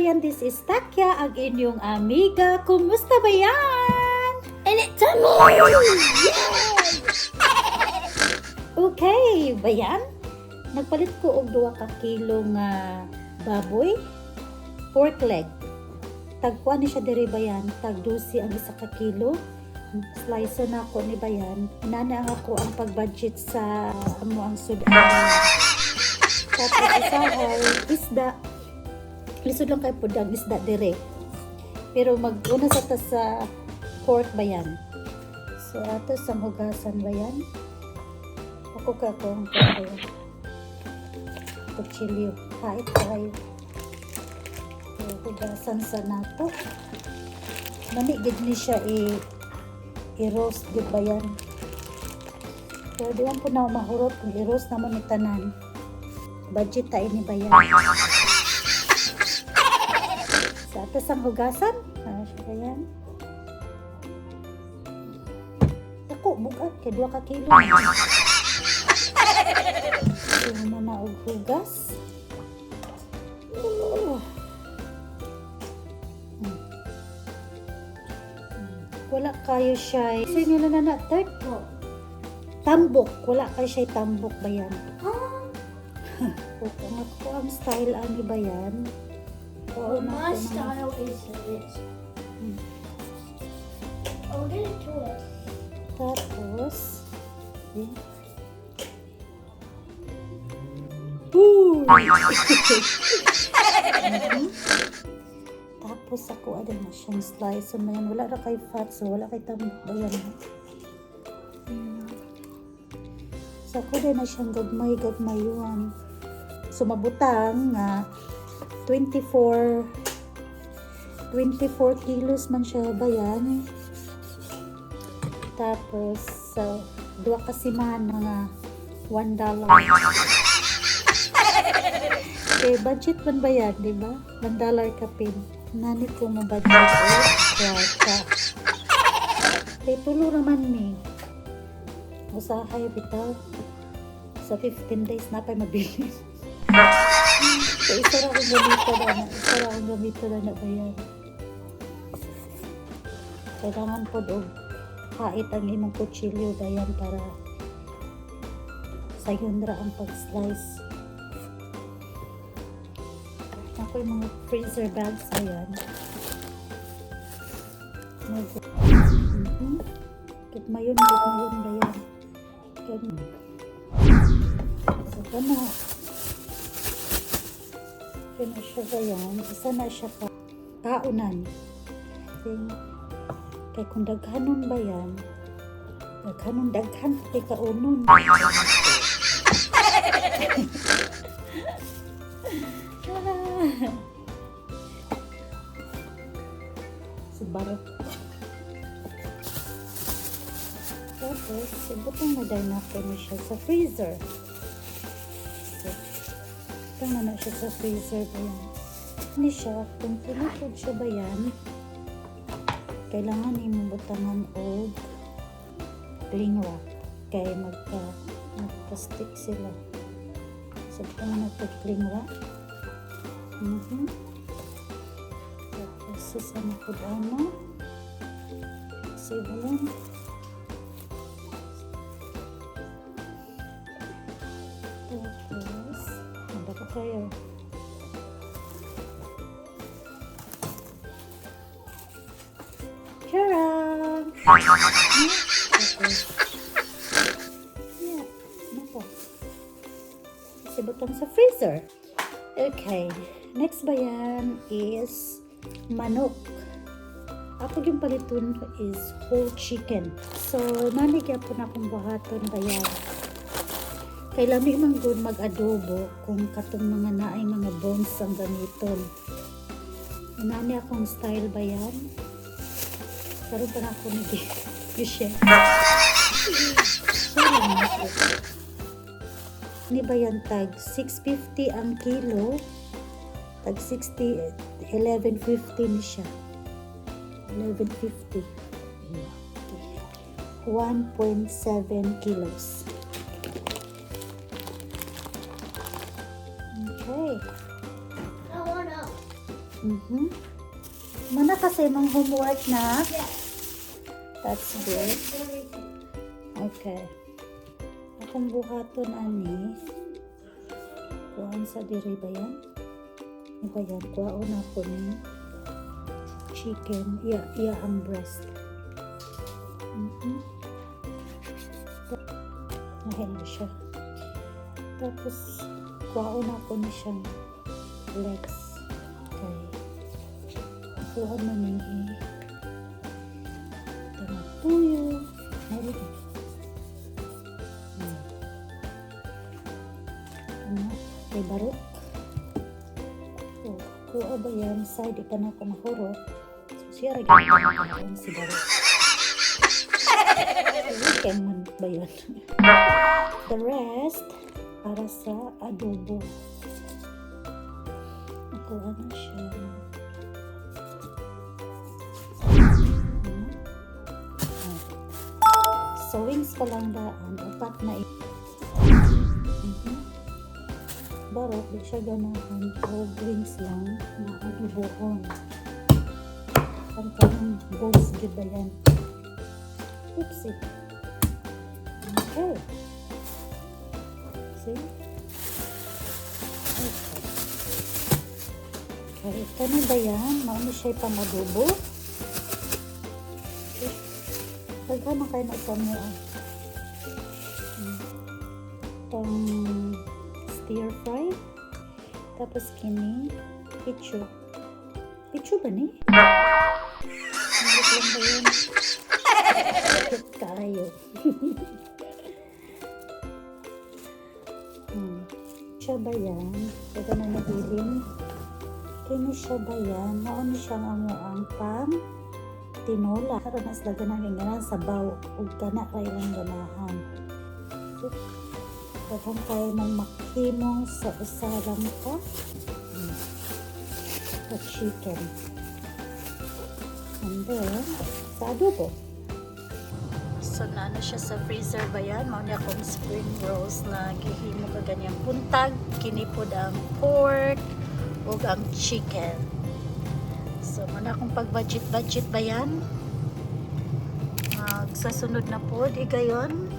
bayan, this is Takya, ang inyong amiga. Kumusta ba yan? And it's a me! Okay, bayan. Nagpalit ko og 2 ka kilo nga baboy. Pork leg. Tagkuan ni siya diri bayan. Tag 12 ang 1 ka kilo. Slice na ako ni bayan. Inana ako ang pag-budget sa amo ang sudan. Tapos isahay, isda. Lisod lang kayo po dag isda dire. Pero mag-una sa ta sa pork bayan. So ato sa hugasan bayan. Ako ka akong bayan. Kuchilyo. Hait kayo. So, hugasan sa nato. Manigid ni siya i-roast gid bayan. Pero di man po na mahurot kung i-roast naman ni tanan. Budget tayo ni bayan. Sa atas ang hugasan. Siya bayan. Ako, bugat. Kaya 2 ka kilo. So, na og hugas. Wala kayo siya. Isa nyo na third po. Tambok. Wala kayo siya tambok bayan. Kung ako ang style ani bayan. Well, my style is this. I'll get into it. Tapos, tapos ako ada na siyang slice. So, mayan, wala na kay fat. So, wala kay tambok bayan. So, ako din na siyang gagmay yun. So, mabutang nga 24 kilos man siya bayan. Tapos, so, 2 kasiman, mga $1. Okay, budget man ba yan, di ba? $1 kapin. Nani ko mo budget. Okay, tulo naman ni. Usahay bitaw. Sa 15 days na pa mabili. So, isa ra akong gamito na ba yan? Kailangan po doon hait ang imong kutsilyo ba yan para sayon ra ang pag-slice. Ako yung mga freezer bags ba yan? Gitmayon ba yan? So, na. Ito na siya ba yan? Isa na siya kaunan. Kaya kung daghanon ba yan, daghan, kay kaunon. Subarot. Tapos, ibutang na dahil natin siya sa freezer. So, ibutang na siya sa freezer ba yan. Hindi siya, kung pinapod siya ba yan, kailangan imubutangan o cling wrap kaya magka-stick sila. So, butangan natin cling wrap. Tapos, sasama ko dano. Save lang. Tapos, handa ko kayo. Charang! Yeah, nako. Kasi butang sa freezer. Okay, next ba yan is manok. Ako yung paliton is whole chicken. So, nanigyan po na akong buhaton ba yan. Kailangan man good mag-adobo kung katong mga naay mga bones ang gamiton. Nani akong style ba yan? Karoon pa na ako nag-share. Ni ba yan tag 650 ang kilo, tag 1150 ni siya. 1150. 1.7 kilos. Okay. I wanna. Mana kasi mong homework na? Yes. That's good. Everything. Okay. Akong buhaton ani. Kuhaan sa diri ba yan? Ano ba yan? Kuhaan ako ni chicken. Iya ang breast. Nahin na siya. Tapos, kuhaan ako ni siyang legs. Okay. Kuhaan na ni tuyo. Meron. May barok. Kuha ba yan? Side, ipa na ako mahurot. So, siya rin yung si barok. Weekend man ba yun? The rest, para sa adobo. Nakuha na siya. So, wings pa lang daan. Upat na barok, di siya ganahan. O wings lang na adobohon. Parang bones good ba yan? Oopsie. Okay. See? Okay. Kani ba yan? Maano siya pang adobo? Okay. Pagkano kayo na sa mo? Pang stir fry. Tapos kini pichu. Pichu ba ni? Meron lang ba yun? Bakit kayo? Siya ba yan? Ito na nabilin. Kini siya ba yan? Maano siyang amuang pang tinola. Karoon na sila ganang ganan sa baw. Huwag ka na kayo lang ganahan. Daghang kayo ng makhimong sa usalang ka. Sa chicken. And then, sa adobo. So, naano siya sa freezer ba yan? Mauna akong spring rolls na gihimo ka ganyang puntag. Kinipod ang pork o ang chicken. So, mauna akong pag-budget ba yan? Sa sunod na po, di gayon.